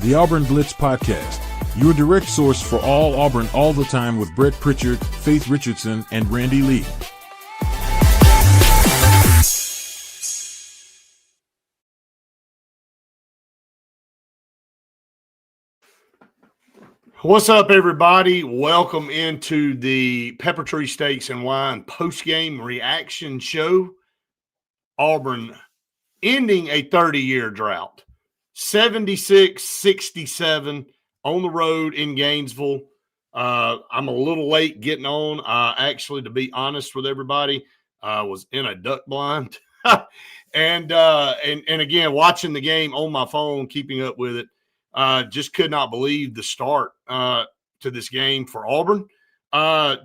the Auburn Blitz Podcast, your direct source for all Auburn all the time with Brett Pritchard, Faith Richardson, and Randy Lee. What's up, everybody? Welcome into the Pepper Tree Steaks and Wine postgame reaction show. Auburn ending a 30-year drought, 76-67 on the road in Gainesville. I'm a little late getting on. Actually, to be honest with everybody, I was in a duck blind. and again, watching the game on my phone, keeping up with it. Just could not believe the start to this game for Auburn.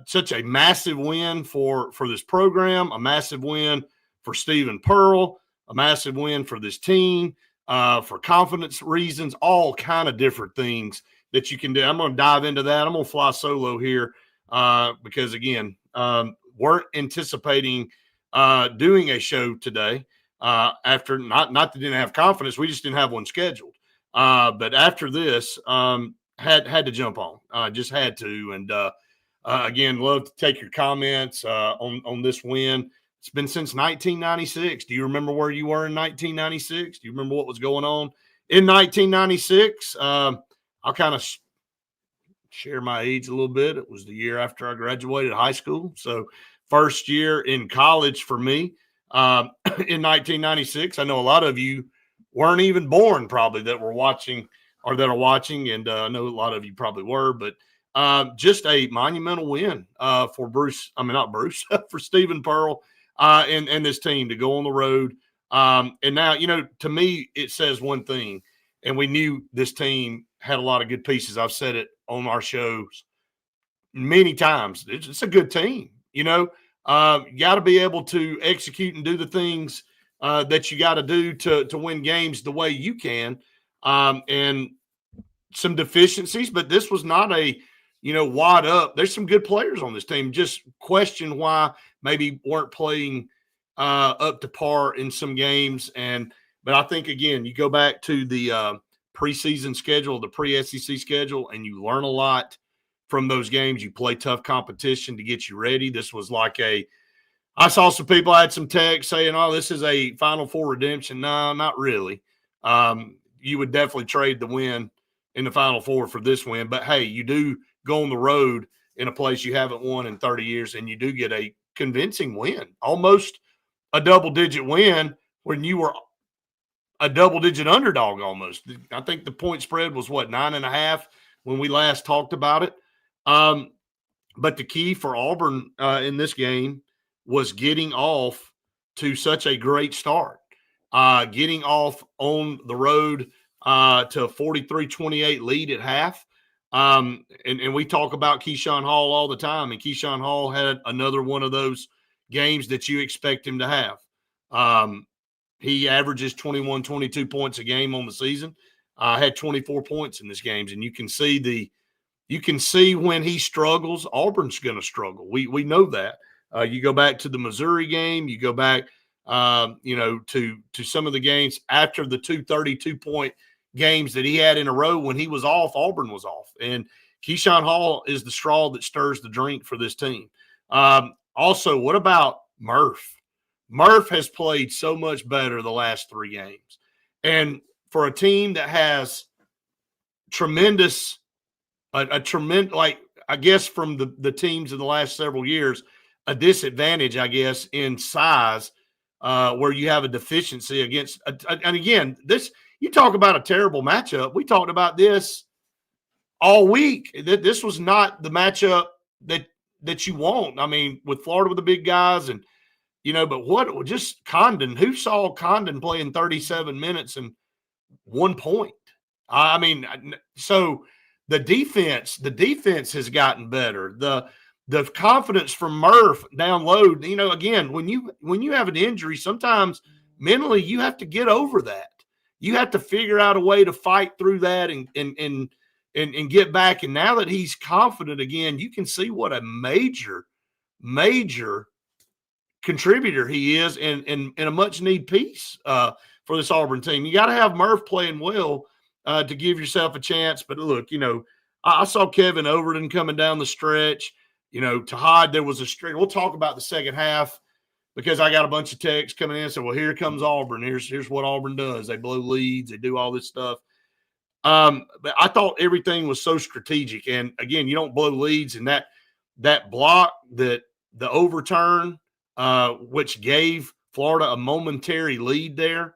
Such a massive win for this program, a massive win for Stephen Pearl, a massive win for this team, for confidence reasons, all kind of different things that you can do. I'm going to dive into that. I'm going to fly solo here because, again, weren't anticipating doing a show today after not that didn't have confidence. We just didn't have one scheduled. But after this, had to jump on, just had to. And again, love to take your comments on this win. It's been since 1996. Do you remember where you were in 1996? Do you remember what was going on in 1996? I'll kind of share my age a little bit. It was the year after I graduated high school. So first year in college for me in 1996. I know a lot of you weren't even born probably that were watching or that are watching. And I know a lot of you probably were, but just a monumental win for for Stephen Pearl and this team to go on the road. And now, to me, it says one thing, and we knew this team had a lot of good pieces. I've said it on our shows many times. It's a good team, you got to be able to execute and do the things that you got to do to win games the way you can, and some deficiencies, but this was not a, wad up. There's some good players on this team. Just question why maybe weren't playing up to par in some games. But I think, again, you go back to the preseason schedule, the pre-SEC schedule, and you learn a lot from those games. You play tough competition to get you ready. This was like I saw some people, I had some texts saying, oh, this is a Final Four redemption. No, not really. You would definitely trade the win in the Final Four for this win. But, hey, you do go on the road in a place you haven't won in 30 years, and you do get a convincing win, almost a double-digit win when you were a double-digit underdog almost. I think the point spread was, 9.5 when we last talked about it. But the key for Auburn in this game was getting off to such a great start, getting off on the road to a 43-28 lead at half. And we talk about Keyshawn Hall all the time, and Keyshawn Hall had another one of those games that you expect him to have. He averages 21, 22 points a game on the season, had 24 points in this games, and you can see when he struggles, Auburn's going to struggle. We know that. You go back to the Missouri game. You go back, to some of the games after the 232-point games that he had in a row. When he was off, Auburn was off. And Keyshawn Hall is the straw that stirs the drink for this team. Also, what about Murph? Murph has played so much better the last 3 games. And for a team that has tremendous, I guess from the teams of the last several years, a disadvantage, I guess, in size, where you have a deficiency against. And again, you talk about a terrible matchup. We talked about this all week. This was not the matchup that you want. I mean, with Florida with the big guys, and but just Condon? Who saw Condon playing 37 minutes and 1 point? I mean, so the defense has gotten better. The confidence from Murph down low, again, when you have an injury, sometimes mentally you have to get over that. You have to figure out a way to fight through that and get back. And now that he's confident again, you can see what a major contributor he is and a much-needed piece for this Auburn team. You got to have Murph playing well to give yourself a chance. But look, I saw Kevin Overton coming down the stretch. To Todd, there was a string. We'll talk about the second half because I got a bunch of texts coming in. So, well, here comes Auburn. Here's what Auburn does. They blow leads. They do all this stuff. But I thought everything was so strategic. And again, you don't blow leads, and that block, that the overturn, which gave Florida a momentary lead there,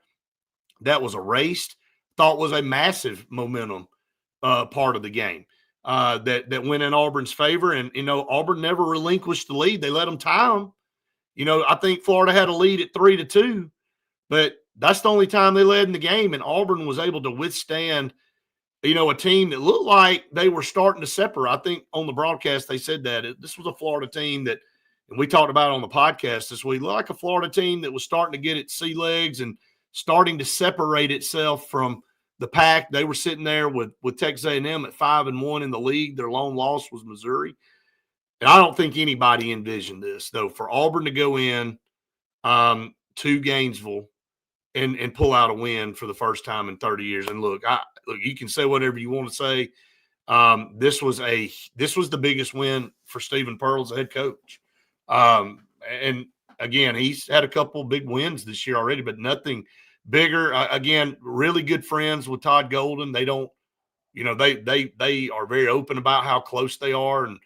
that was erased, thought was a massive momentum part of the game that went in Auburn's favor. And, Auburn never relinquished the lead. They let them tie them. I think Florida had a lead at 3-2, but that's the only time they led in the game. And Auburn was able to withstand, a team that looked like they were starting to separate. I think on the broadcast they said that this was a Florida team that, and we talked about it on the podcast this week, looked like a Florida team that was starting to get its sea legs and starting to separate itself from the pack. They were sitting there with Texas A&M at 5-1 in the league. Their lone loss was Missouri. And I don't think anybody envisioned this, though, for Auburn to go in to Gainesville and pull out a win for the first time in 30 years. And look, you can say whatever you want to say. This was the biggest win for Stephen Pearl as a head coach. And again, he's had a couple big wins this year already, but nothing bigger. Again, really good friends with Todd Golden. They don't, they are very open about how close they are and,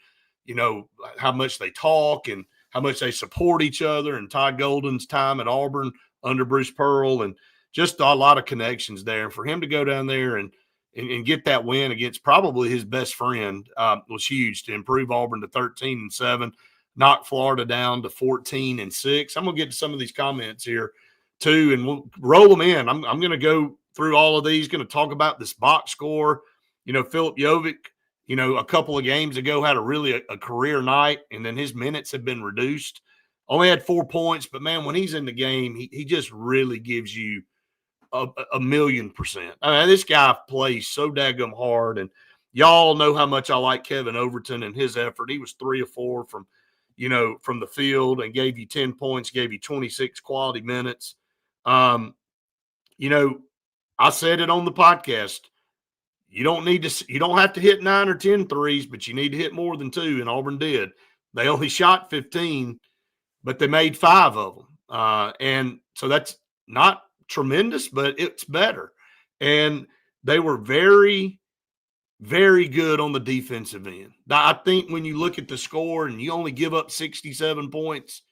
how much they talk and how much they support each other. And Todd Golden's time at Auburn under Bruce Pearl, and just a lot of connections there. And for him to go down there and get that win against probably his best friend was huge to improve Auburn to 13-7, knock Florida down to 14-6. I'm going to get to some of these comments here too, and we'll roll them in. I'm going to go through all of these, going to talk about this box score. Philip Jovic, a couple of games ago had a career night, and then his minutes have been reduced. Only had 4 points, but man, when he's in the game, he just really gives you a 1,000,000%. I mean, this guy plays so daggum hard, and y'all know how much I like Kevin Overton and his effort. He was 3 of 4 from the field and gave you 10 points, gave you 26 quality minutes. I said it on the podcast. You don't have to hit 9 or 10 threes, but you need to hit more than 2, and Auburn did. They only shot 15, but they made 5 of them. And so that's not tremendous, but it's better. And they were very, very good on the defensive end. I think when you look at the score and you only give up 67 points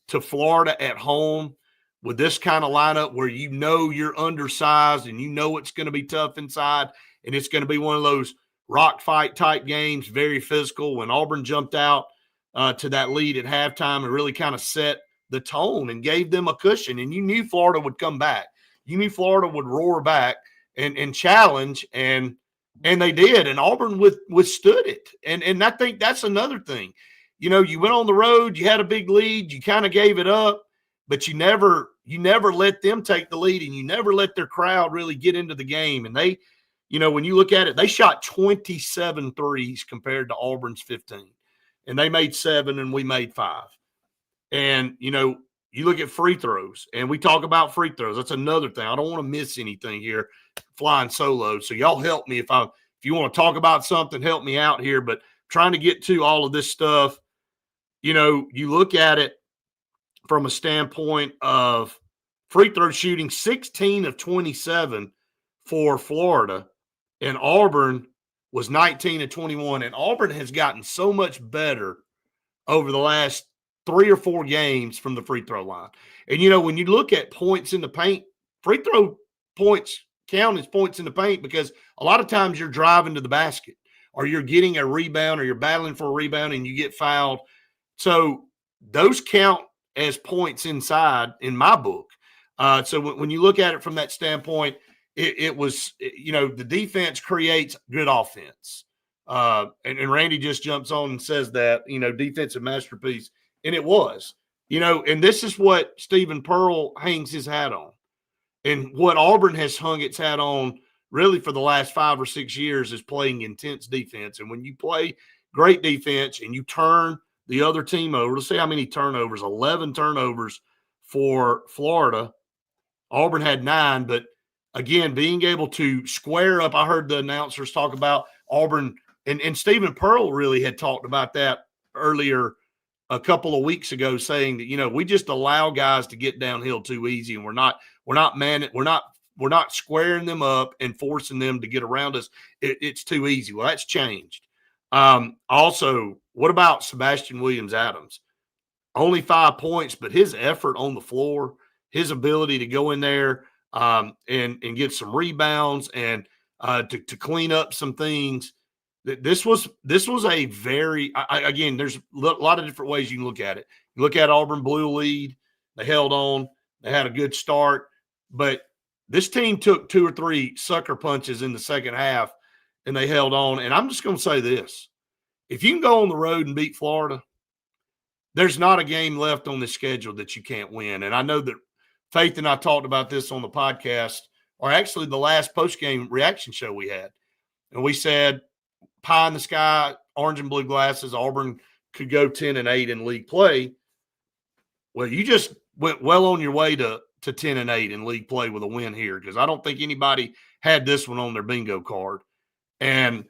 to Florida at home with this kind of lineup where you're undersized and it's going to be tough inside and it's going to be one of those rock fight type games, very physical. When Auburn jumped out to that lead at halftime and really kind of set the tone and gave them a cushion, and you knew Florida would come back. You knew Florida would roar back and challenge, and they did, and Auburn withstood it. And I think that's another thing. You went on the road, you had a big lead, you kind of gave it up, but you never let them take the lead, and you never let their crowd really get into the game. And they, when you look at it, they shot 27 threes compared to Auburn's 15, and they made 7 and we made 5. And, you look at free throws, and we talk about free throws. That's another thing. I don't want to miss anything here, flying solo. So y'all help me if you want to talk about something, help me out here. But trying to get to all of this stuff, you look at it from a standpoint of free throw shooting, 16 of 27 for Florida, and Auburn was 19 of 21. And Auburn has gotten so much better over the last 3 or 4 games from the free throw line. And, when you look at points in the paint, free throw points count as points in the paint because a lot of times you're driving to the basket or you're getting a rebound or you're battling for a rebound and you get fouled. So those count as points inside in my book. So when you look at it from that standpoint, it was, the defense creates good offense. And Randy just jumps on and says that, defensive masterpiece. And it was, and this is what Stephen Pearl hangs his hat on. And what Auburn has hung its hat on really for the last 5 or 6 years is playing intense defense. And when you play great defense and you turn the other team over, let's see how many turnovers, 11 turnovers for Florida. Auburn had 9, but again, being able to square up. I heard the announcers talk about Auburn, and Stephen Pearl really had talked about that earlier a couple of weeks ago, saying that, we just allow guys to get downhill too easy, and we're not squaring them up and forcing them to get around us. It's too easy. Well, that's changed. Also, what about Sebastian Williams-Adams? Only 5 points, but his effort on the floor, his ability to go in there and get some rebounds and to clean up some things. This was a very again. There's a lot of different ways you can look at it. You look at Auburn blew a lead, they held on, they had a good start, but this team took 2 or 3 sucker punches in the second half, and they held on. And I'm just going to say this: if you can go on the road and beat Florida, there's not a game left on the schedule that you can't win. And I know that Faith and I talked about this on the podcast, or actually the last post-game reaction show we had, and we said, pie in the sky, orange and blue glasses, Auburn could go 10-8 in league play. Well, you just went well on your way to 10-8 in league play with a win here, because I don't think anybody had this one on their bingo card. And,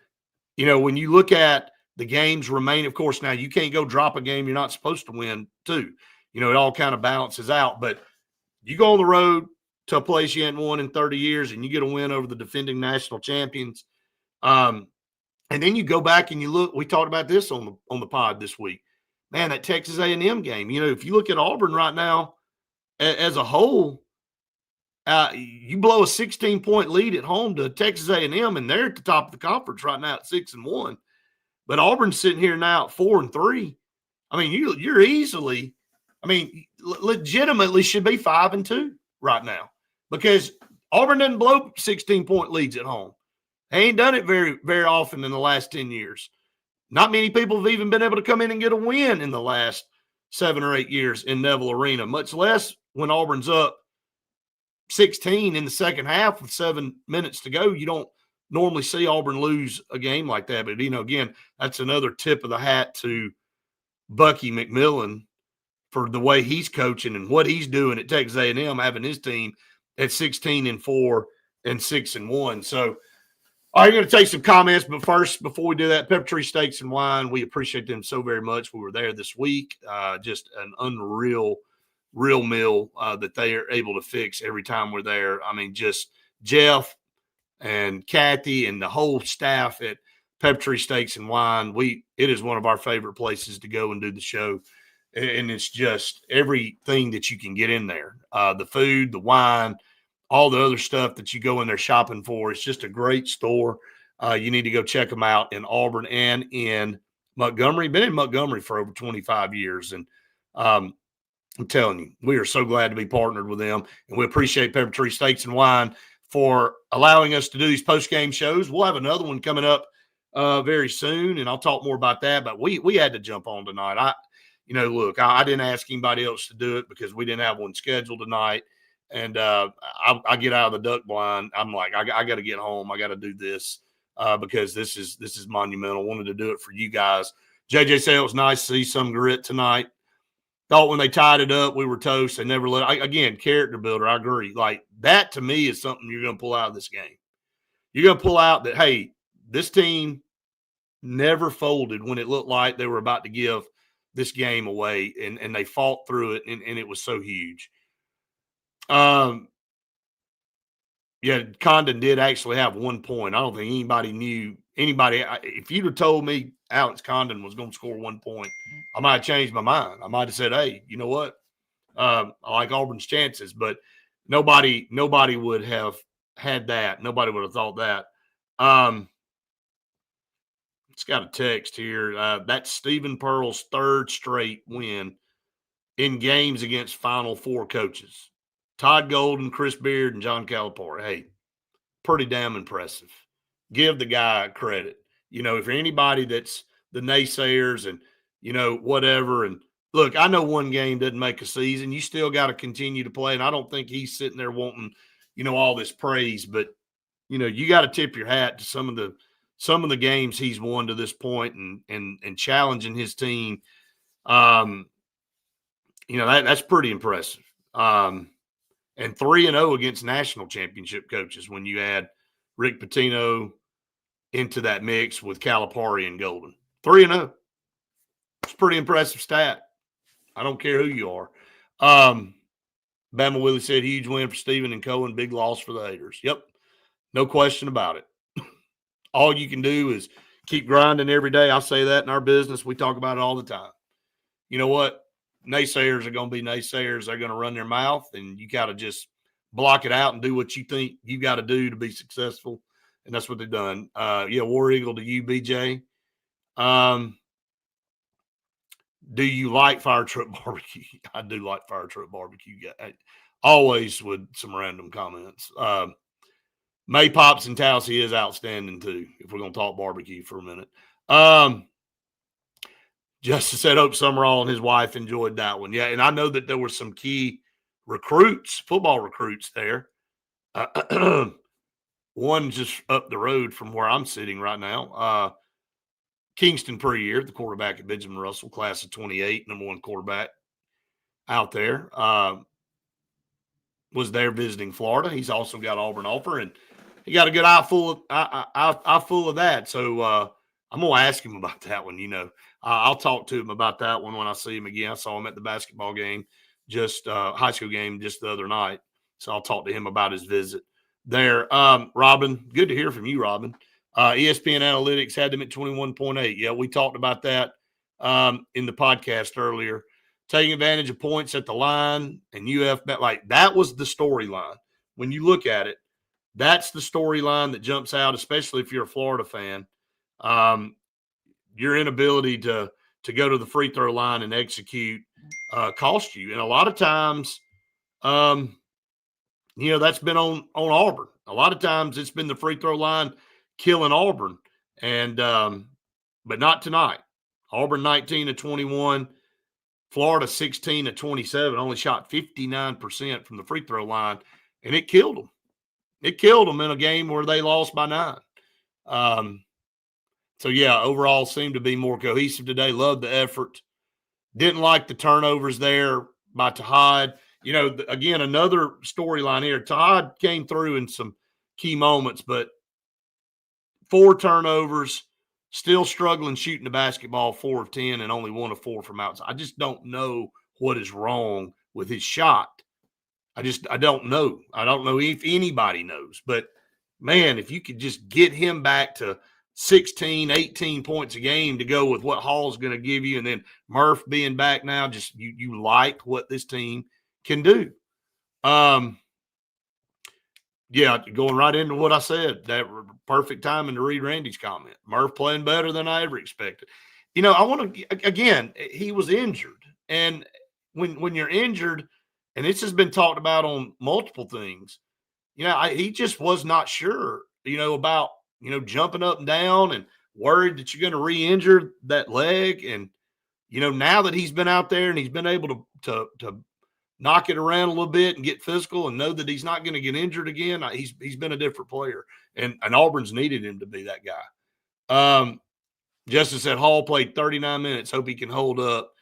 when you look at the games remain, of course, now you can't go drop a game you're not supposed to win too. It all kind of balances out. But you go on the road to a place you hadn't won in 30 years and you get a win over the defending national champions. And then you go back and you look, we talked about this on the pod this week. Man, that Texas A&M game, if you look at Auburn right now as a whole, you blow a 16-point lead at home to Texas A&M, and they're at the top of the conference right now at 6-1. But Auburn's sitting here now at 4-3. I mean, you're easily, legitimately should be 5-2 right now, because Auburn doesn't blow 16-point leads at home. They ain't done it very, very often in the last 10 years. Not many people have even been able to come in and get a win in the last 7 or 8 years in Neville Arena, much less when Auburn's up 16 in the second half with 7 minutes to go. You don't normally see Auburn lose a game like that. But, again, that's another tip of the hat to Bucky McMillan for the way he's coaching and what he's doing at Texas A&M, having his team at 16-4 and 6-1. So, all right, I'm going to take some comments, but first, before we do that, Pepper Tree Steaks and Wine, we appreciate them so very much. We were there this week. Just an unreal, real meal that they are able to fix every time we're there. I mean, just Jeff and Kathy and the whole staff at Pepper Tree Steaks and Wine. It is one of our favorite places to go and do the show. And it's just everything that you can get in there. The food, the wine, all the other stuff that you go in there shopping for. It's just a great store. You need to go check them out in Auburn and in Montgomery. Been in Montgomery for over 25 years. And I'm telling you, we are so glad to be partnered with them. And we appreciate Pepper Tree Steaks and Wine for allowing us to do these post-game shows. We'll have another one coming up very soon, and I'll talk more about that. But we had to jump on tonight. Look, I didn't ask anybody else to do it because we didn't have one scheduled tonight. And I get out of the duck blind. I'm like, I got to get home. I got to do this because this is monumental. Wanted to do it for you guys. JJ said it was nice to see some grit tonight. Thought when they tied it up, we were toast. They never again, character builder. I agree. Like, that to me is something you're going to pull out of this game. You're going to pull out that, hey, this team never folded when it looked like they were about to give this game away, and they fought through it, and it was so huge. Yeah, Condon did actually have 1 point. I don't think anybody knew if you'd have told me Alex Condon was going to score 1 point, I might have changed my mind. I might have said, hey, you know what? I like Auburn's chances, but nobody would have had that. Nobody would have thought that. It's got a text here. That's Stephen Pearl's 3rd straight win in games against Final Four coaches. Todd Golden, Chris Beard, and John Calipari. Hey, pretty damn impressive. Give the guy credit. If you're anybody that's the naysayers and, whatever. And look, I know one game doesn't make a season. You still got to continue to play. And I don't think he's sitting there wanting, all this praise. But, you got to tip your hat to some of the games he's won to this point and challenging his team. That's pretty impressive. and 3-0 against national championship coaches when you add Rick Pitino into that mix with Calipari and Golden. 3-0. It's a pretty impressive stat. I don't care who you are. Bama Willie said, huge win for Steven and Cohen, big loss for the haters. Yep, no question about it. All you can do is keep grinding every day. I say that in our business. We talk about it all the time. You know what? Naysayers are going to be naysayers. They're going to run their mouth, and you got to just block it out and do what you think you got to do to be successful. And that's what they've done. War Eagle to you, BJ. Do you like fire truck barbecue? I do like fire truck barbecue. Always with some random comments. May Pops and Towsy is outstanding too, if we're going to talk barbecue for a minute. Justice said, hope Summerall and his wife enjoyed that one. Yeah, and I know that there were some key recruits, football recruits there. One just up the road from where I'm sitting right now. Kingston Preyer, the quarterback at Benjamin Russell, class of 28, number one quarterback out there, was there visiting Florida. He's also got Auburn offer, and he got a good eye full of that. So I'm going to ask him about that one. I'll talk to him about that one when I see him again. I saw him at the basketball game, high school game just the other night. So I'll talk to him about his visit there. Robin, good to hear from you, Robin. ESPN Analytics had them at 21.8. Yeah, we talked about that in the podcast earlier. Taking advantage of points at the line and UF bet, like that was the storyline. When you look at it, that's the storyline that jumps out, especially if you're a Florida fan. Your inability to go to the free throw line and execute cost you. And a lot of times, that's been on Auburn. A lot of times it's been the free throw line killing Auburn. And but not tonight. Auburn 19-21. Florida 16-27, only shot 59% from the free throw line, and it killed them. It killed them in a game where they lost by 9. Overall seemed to be more cohesive today. Loved the effort. Didn't like the turnovers there by Tahad. Again, another storyline here. Tahad came through in some key moments, but 4 turnovers, still struggling shooting the basketball, 4 of 10, and only 1 of 4 from outside. I just don't know what is wrong with his shot. I don't know. I don't know if anybody knows. But, man, if you could just get him back to 16, 18 points a game to go with what Hall's going to give you, and then Murph being back now, just you like what this team can do. Going right into what I said, that perfect timing to read Randy's comment. Murph playing better than I ever expected. I want to, again, he was injured. And when you're injured, and this has been talked about on multiple things, he just was not sure, about, jumping up and down and worried that you're going to re-injure that leg. And, now that he's been out there and he's been able to knock it around a little bit and get physical and know that he's not going to get injured again, he's been a different player. And Auburn's needed him to be that guy. Justin said Hall played 39 minutes. Hope he can hold up.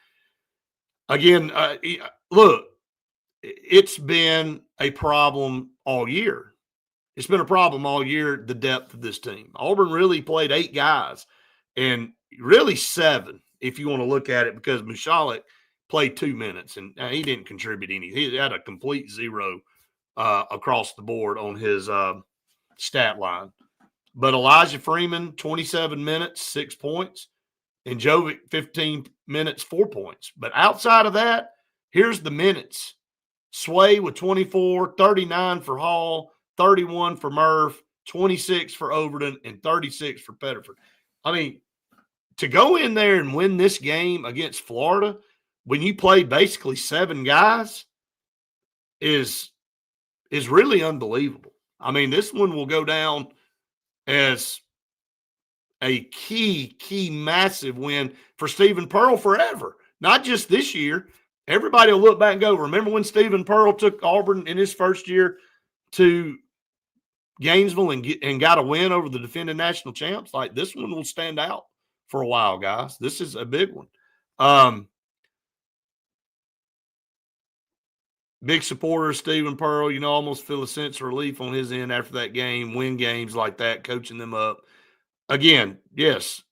Again, look, it's been a problem all year. It's been a problem all year, the depth of this team. Auburn really played 8 guys, and really 7 if you want to look at it, because Michalek played 2 minutes, and he didn't contribute any. He had a complete 0 across the board on his stat line. But Elijah Freeman, 27 minutes, 6 points, and Jovic, 15 minutes, 4 points. But outside of that, here's the minutes. Sway with 24, 39 for Hall, 31 for Murph, 26 for Overton, and 36 for Pettiford. I mean, to go in there and win this game against Florida when you played basically 7 guys is really unbelievable. I mean, this one will go down as a key massive win for Stephen Pearl forever. Not just this year. Everybody will look back and go, remember when Stephen Pearl took Auburn in his first year to Gainesville and got a win over the defending national champs? Like, this one will stand out for a while, guys. This is a big one. big supporter of Stephen Pearl. Almost feel a sense of relief on his end after that game. Win games like that, coaching them up. Again, yes,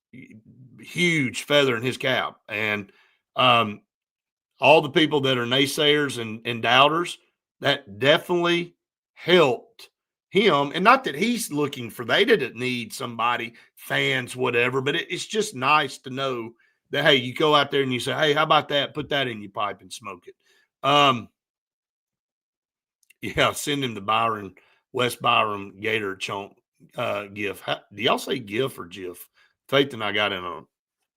huge feather in his cap. And all the people that are naysayers and doubters, that definitely helped him. And not that he's looking for, they didn't need somebody, fans, whatever, but it's just nice to know that, hey, you go out there and you say, hey, how about that? Put that in your pipe and smoke it. Yeah, send him the West Byron Gator Chunk gif. Do y'all say gif or gif? Faith and I got in an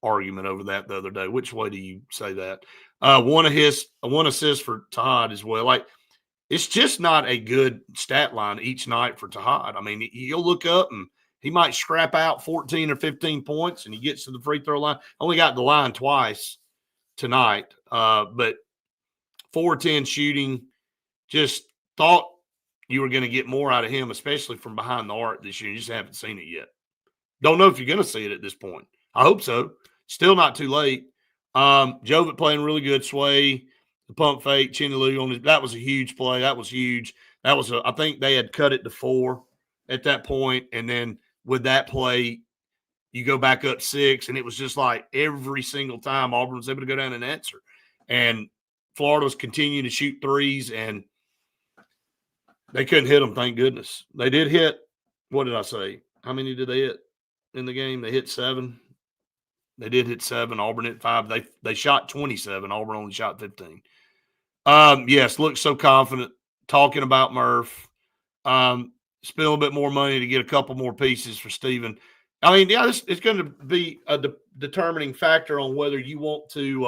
argument over that the other day. Which way do you say that? One assist for Tahad as well. Like, it's just not a good stat line each night for Tahad. I mean, you'll look up and he might scrap out 14 or 15 points and he gets to the free throw line. Only got the line twice tonight, but 4-10 shooting. Just thought you were going to get more out of him, especially from behind the arc this year. You just haven't seen it yet. Don't know if you're going to see it at this point. I hope so. Still not too late. Jovic playing really good. Sway, the pump fake, Chinaloo on his. That was a huge play. That was huge. I think they had cut it to 4 at that point, and then with that play, you go back up 6, and it was just like every single time Auburn was able to go down and answer, and Florida was continuing to shoot threes, and they couldn't hit them. Thank goodness. They did hit. What did I say? How many did they hit in the game? They hit 7. They did hit 7. Auburn hit 5. They shot 27. Auburn only shot 15. Yes, looked so confident. Talking about Murph. Spend a little bit more money to get a couple more pieces for Steven. I mean, yeah, it's going to be a determining factor on whether you want to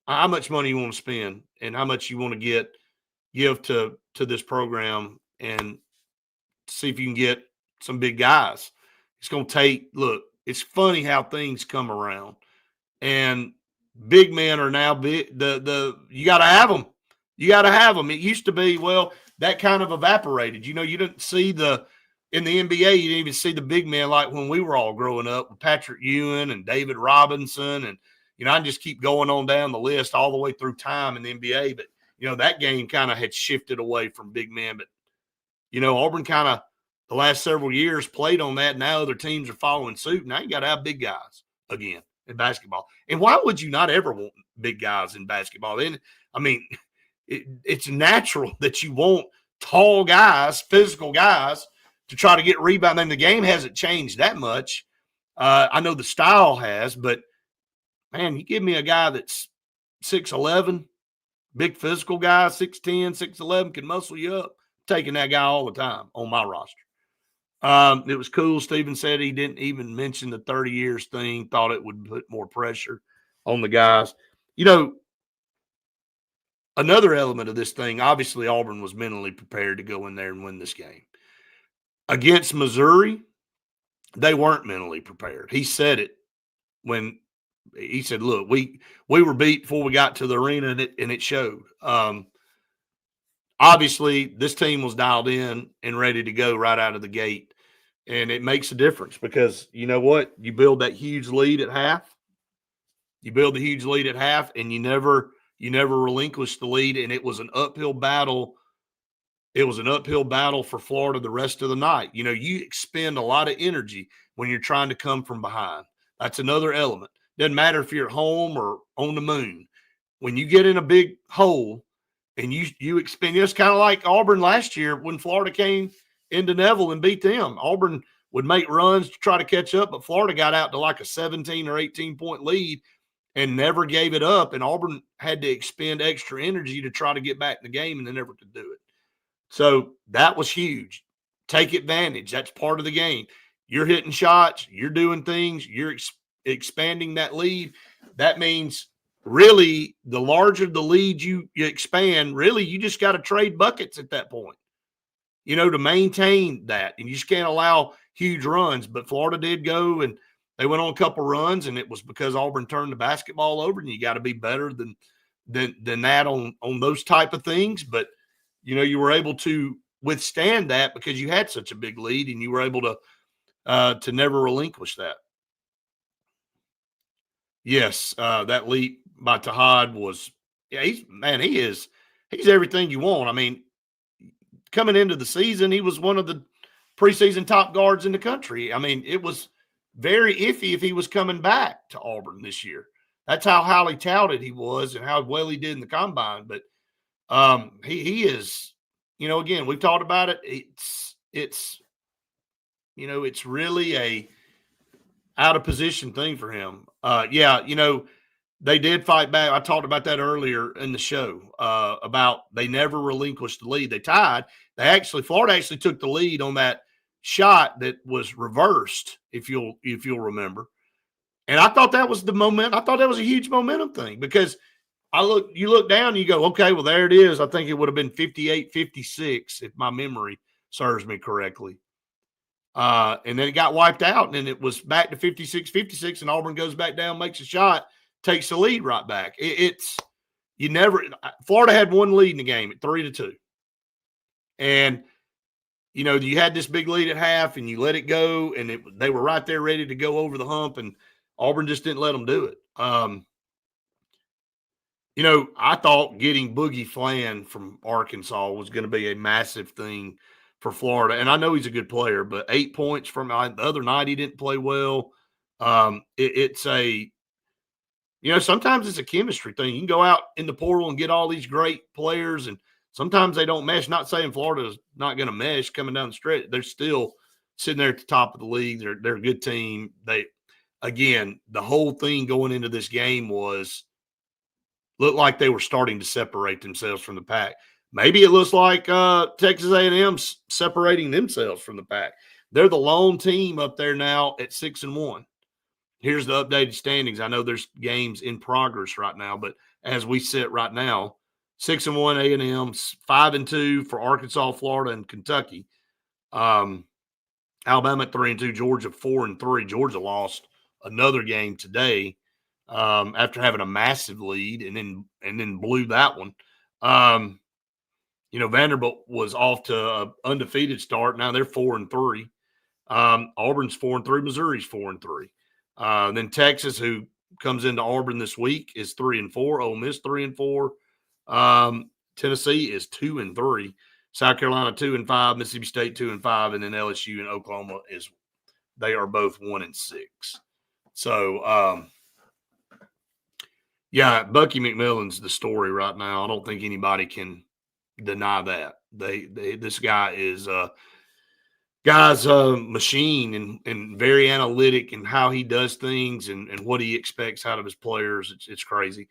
how much money you want to spend and how much you want to give to this program and see if you can get some big guys. It's going to take, look, it's funny how things come around, and big men are now big. You got to have them. You got to have them. It used to be, well, that kind of evaporated. You didn't see in the NBA, you didn't even see the big men like when we were all growing up with Patrick Ewing and David Robinson. And, I just keep going on down the list all the way through time in the NBA. But, that game kind of had shifted away from big men. But, Auburn kind of the last several years played on that. Now other teams are following suit. Now you got to have big guys again in basketball. And why would you not ever want big guys in basketball? Then, I mean, it's natural that you want tall guys, physical guys to try to get rebound. And the game hasn't changed that much. I know the style has, but, man, you give me a guy that's 6'11", big physical guy, 6'10", 6'11", can muscle you up. Taking that guy all the time on my roster. It was cool. Steven said he didn't even mention the 30 years thing, thought it would put more pressure on the guys. Another element of this thing, obviously Auburn was mentally prepared to go in there and win this game. Against Missouri, they weren't mentally prepared. He said it when he said, look, we were beat before we got to the arena, and it showed. Obviously, this team was dialed in and ready to go right out of the gate. And it makes a difference because you know what? You build that huge lead at half. You build the huge lead at half, and you never relinquish the lead. And it was an uphill battle. It was an uphill battle for Florida the rest of the night. You expend a lot of energy when you're trying to come from behind. That's another element. Doesn't matter if you're at home or on the moon. When you get in a big hole, and you expend, it's kind of like Auburn last year when Florida came into Neville and beat them. Auburn would make runs to try to catch up, but Florida got out to like a 17 or 18-point lead and never gave it up, and Auburn had to expend extra energy to try to get back in the game, and they never could do it. So that was huge. Take advantage. That's part of the game. You're hitting shots. You're doing things. You're expanding that lead. That means – really, the larger the lead you expand, really, you just got to trade buckets at that point, to maintain that. And you just can't allow huge runs. But Florida did go, and they went on a couple runs, and it was because Auburn turned the basketball over, and you got to be better than that on those type of things. But, you were able to withstand that because you had such a big lead, and you were able to never relinquish that. Yes, that leap by Tahad was Yeah, he's everything you want. I mean, coming into the season, he was one of the preseason top guards in the country. I mean, it was very iffy if he was coming back to Auburn this year. That's how highly touted he was and how well he did in the combine. But he is, again, we've talked about it. It's really a out of position thing for him. They did fight back. I talked about that earlier in the show about they never relinquished the lead. They tied. Florida actually took the lead on that shot that was reversed, if you'll remember. And I thought that was the moment. I thought that was a huge momentum thing because you look down and you go, okay, well, there it is. I think it would have been 58-56 if my memory serves me correctly. And then it got wiped out, and then it was back to 56-56, and Auburn goes back down, makes a shot, takes the lead right back. Florida had one lead in the game at 3-2. And, you had this big lead at half, and you let it go, and they were right there ready to go over the hump, and Auburn just didn't let them do it. I thought getting Boogie Flan from Arkansas was going to be a massive thing for Florida. And I know he's a good player, but 8 points from the other night, he didn't play well. Sometimes it's a chemistry thing. You can go out in the portal and get all these great players, and sometimes they don't mesh. Not saying Florida's not going to mesh coming down the stretch. They're still sitting there at the top of the league. They're a good team. The whole thing going into this game looked like they were starting to separate themselves from the pack. Maybe it looks like Texas A&M's separating themselves from the pack. They're the lone team up there now at 6-1. Here's the updated standings. I know there's games in progress right now, but as we sit right now, 6-1 A&M, 5-2 for Arkansas, Florida, and Kentucky. Alabama at 3-2, Georgia 4-3. Georgia lost another game today after having a massive lead and then blew that one. Vanderbilt was off to an undefeated start. Now they're 4-3. Auburn's 4-3. Missouri's 4-3. Then Texas, who comes into Auburn this week, is 3-4. Ole Miss 3-4. Tennessee is 2-3. South Carolina 2-5. Mississippi State 2-5, and then LSU and Oklahoma they are both 1-6. So, Bucky McMillan's the story right now. I don't think anybody can deny that. This guy is guy's a machine and very analytic in how he does things and what he expects out of his players. It's crazy.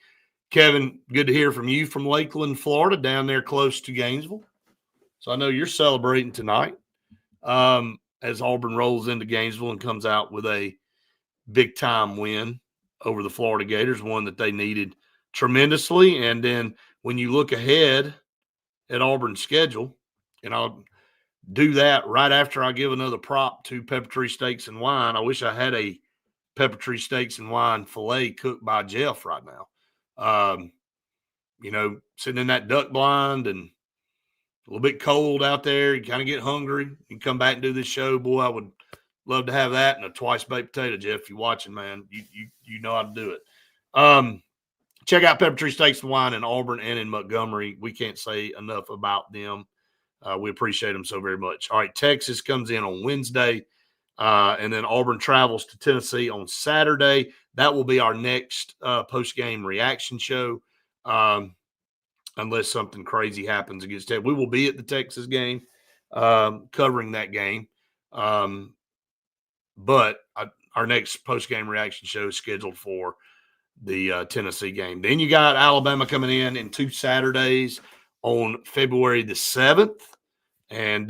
Kevin, good to hear from you from Lakeland, Florida, down there close to Gainesville. So I know you're celebrating tonight as Auburn rolls into Gainesville and comes out with a big-time win over the Florida Gators, one that they needed tremendously. And then when you look ahead at Auburn's schedule, and I'll do that right after I give another prop to Pepper Tree Steaks and Wine. I wish I had a Pepper Tree Steaks and Wine filet cooked by Jeff right now. Sitting in that duck blind and a little bit cold out there. You kind of get hungry. You come back and do this show. Boy, I would love to have that and a twice-baked potato, Jeff. If you're watching, man, you know how to do it. Check out Pepper Tree Steaks and Wine in Auburn and in Montgomery. We can't say enough about them. We appreciate them so very much. All right, Texas comes in on Wednesday, and then Auburn travels to Tennessee on Saturday. That will be our next post-game reaction show, unless something crazy happens against Texas. We will be at the Texas game, covering that game. But our next post-game reaction show is scheduled for the Tennessee game. Then you got Alabama coming in 2 Saturdays on February the 7th. And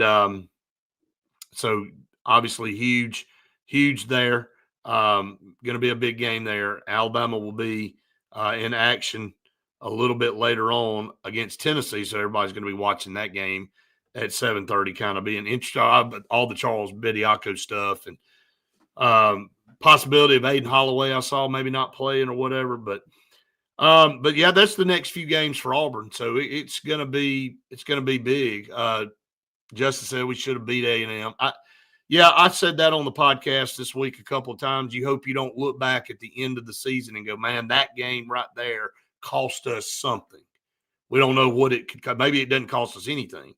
so obviously huge there. Going to be a big game there. Alabama will be in action a little bit later on against Tennessee. So everybody's going to be watching that game at 7:30, kind of being interesting. All the Charles Bediako stuff and possibility of Aiden Holloway I saw maybe not playing or whatever. But yeah, that's the next few games for Auburn. So it's going to be big. Justin said we should have beat A&M. I said that on the podcast this week a couple of times. You hope you don't look back at the end of the season and go, man, that game right there cost us something. We don't know what it could. Maybe it doesn't cost us anything.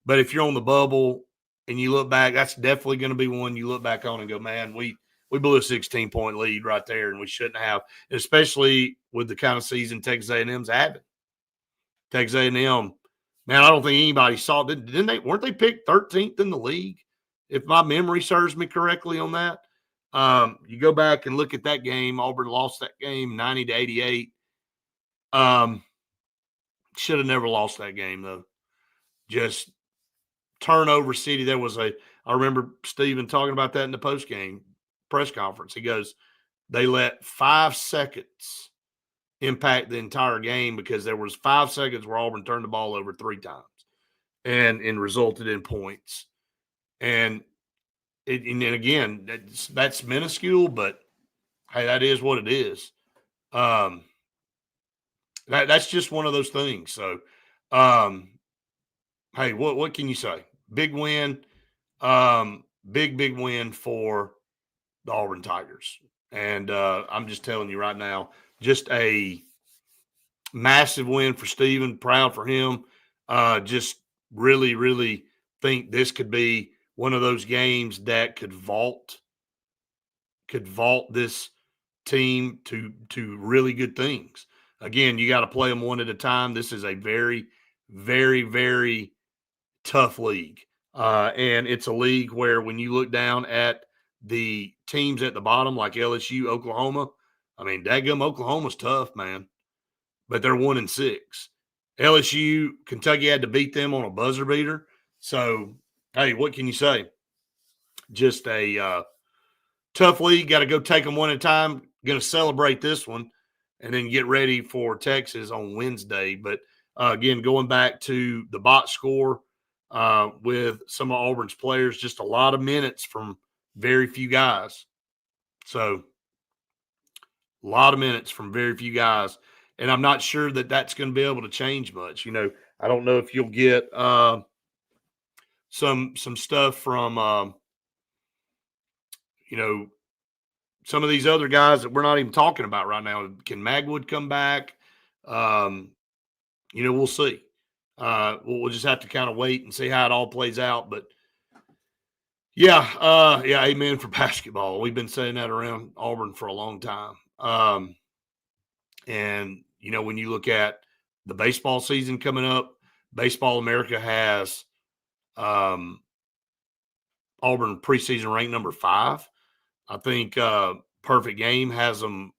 But if you're on the bubble and you look back, that's definitely going to be one you look back on and go, man, we blew a 16-point lead right there, and we shouldn't have, especially with the kind of season Texas A&M's having. Texas A&M, man, I don't think anybody saw it. Didn't they? Weren't they picked 13th in the league? If my memory serves me correctly on that. You go back and look at that game. Auburn lost that game 90-88. Should have never lost that game, though. Just turnover city. I remember Steven talking about that in the postgame press conference. He goes, they let 5 seconds impact the entire game because there was 5 seconds where Auburn turned the ball over 3 times and resulted in points. And again, that's minuscule, but hey, that is what it is. That's just one of those things. So, hey, what can you say? Big win, big win for the Auburn Tigers. And I'm just telling you right now, just a massive win for Steven. Proud for him. Just really, really think this could be one of those games that could vault this team to really good things. Again, you got to play them one at a time. This is a very, very, very tough league. And it's a league where when you look down at the teams at the bottom, like LSU, Oklahoma, I mean, dadgum, Oklahoma's tough, man. But they're 1-6. LSU, Kentucky had to beat them on a buzzer beater. So, hey, what can you say? Just a tough league. Got to go take them one at a time. Going to celebrate this one and then get ready for Texas on Wednesday. But, again, going back to the box score with some of Auburn's players, just a lot of minutes from very few guys. So, a lot of minutes from very few guys. And I'm not sure that that's going to be able to change much. You know, I don't know if you'll get some stuff from, some of these other guys that we're not even talking about right now. Can Magwood come back? We'll see. We'll just have to kind of wait and see how it all plays out. But, yeah, amen for basketball. We've been saying that around Auburn for a long time. And, when you look at the baseball season coming up, Baseball America has Auburn preseason ranked number 5. I think Perfect Game has them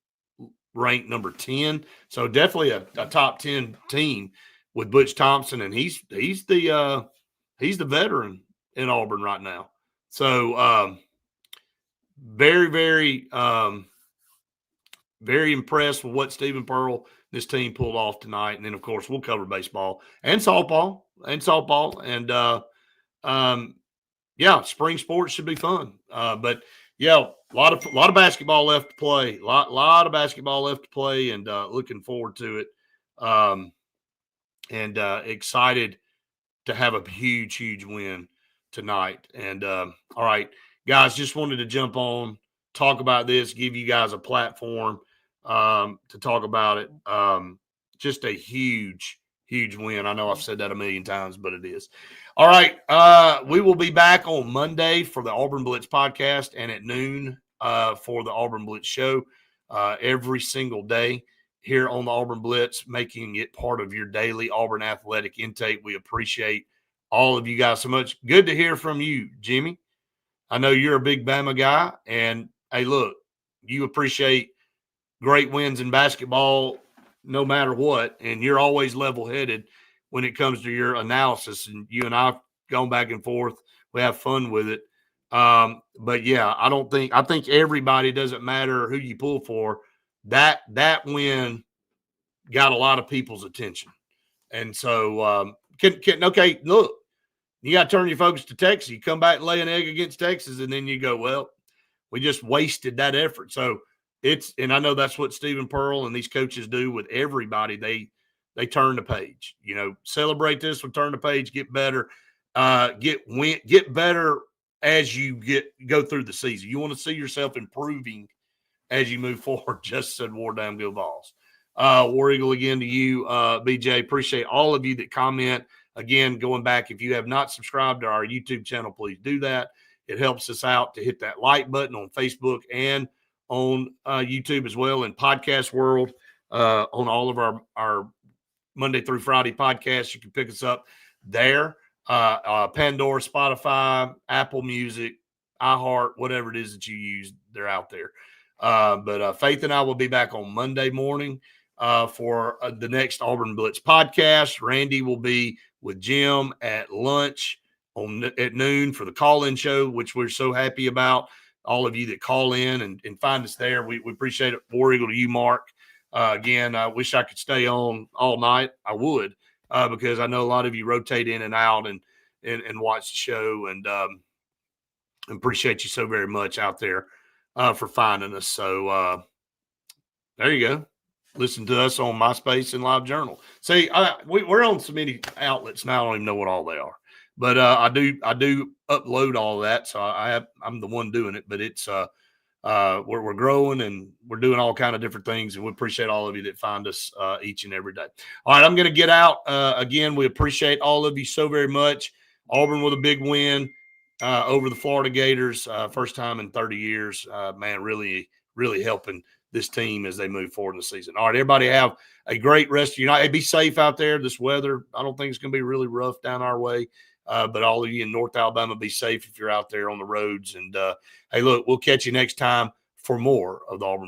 ranked number 10. So definitely a top 10 team with Butch Thompson, and he's the veteran in Auburn right now. So very, very very impressed with what Steven Pearl, this team, pulled off tonight. And then, of course, we'll cover baseball and softball. And, spring sports should be fun. But, yeah, a lot of basketball left to play. Lot of basketball left to play, and looking forward to it. Excited to have a huge, huge win tonight. And, all right, guys, just wanted to jump on, talk about this, give you guys a platform to talk about it. Just a huge, huge win. I know I've said that a million times, but it is. All right. We will be back on Monday for the Auburn Blitz podcast and at noon for the Auburn Blitz show every single day here on the Auburn Blitz, making it part of your daily Auburn athletic intake. We appreciate all of you guys so much. Good to hear from you, Jimmy. I know you're a big Bama guy, and hey, look, you appreciate great wins in basketball no matter what, and you're always level-headed when it comes to your analysis, and you and I have gone back and forth. We have fun with it. But, yeah, I think everybody, doesn't matter who you pull for, that win got a lot of people's attention. And so, okay, look, you got to turn your focus to Texas. You come back and lay an egg against Texas, and then you go, well, we just wasted that effort. So and I know that's what Steven Pearl and these coaches do with everybody. They turn the page, celebrate this one, turn the page, get better, get better as you go through the season. You want to see yourself improving as you move forward. Just said War Damn Go Balls. War Eagle again to you, BJ. Appreciate all of you that comment. Again, going back, if you have not subscribed to our YouTube channel, please do that. It helps us out to hit that like button on Facebook and on YouTube as well, in podcast world, on all of our Monday through Friday podcasts. You can pick us up there. Pandora, Spotify, Apple Music, iHeart, whatever it is that you use, they're out there. But Faith and I will be back on Monday morning for the next Auburn Blitz podcast. Randy will be with Jim at lunch at noon for the call-in show, which we're so happy about. All of you that call in and find us there, we appreciate it. War Eagle to you, Mark. Again, I wish I could stay on all night. I would, because I know a lot of you rotate in and out and watch the show, and appreciate you so very much out there for finding us. So there you go. Listen to us on MySpace and LiveJournal. See, we're on so many outlets now. I don't even know what all they are, but I do upload all that. So I'm the one doing it, but it's we're growing and we're doing all kind of different things, and we appreciate all of you that find us each and every day. All right, I'm going to get out. Again, we appreciate all of you so very much. Auburn with a big win over the Florida Gators, first time in 30 years. Man, really, really helping this team as they move forward in the season. All right, everybody have a great rest of your night. Hey, be safe out there. This weather, I don't think it's going to be really rough down our way. But all of you in North Alabama, be safe if you're out there on the roads. And, hey, look, we'll catch you next time for more of the Auburn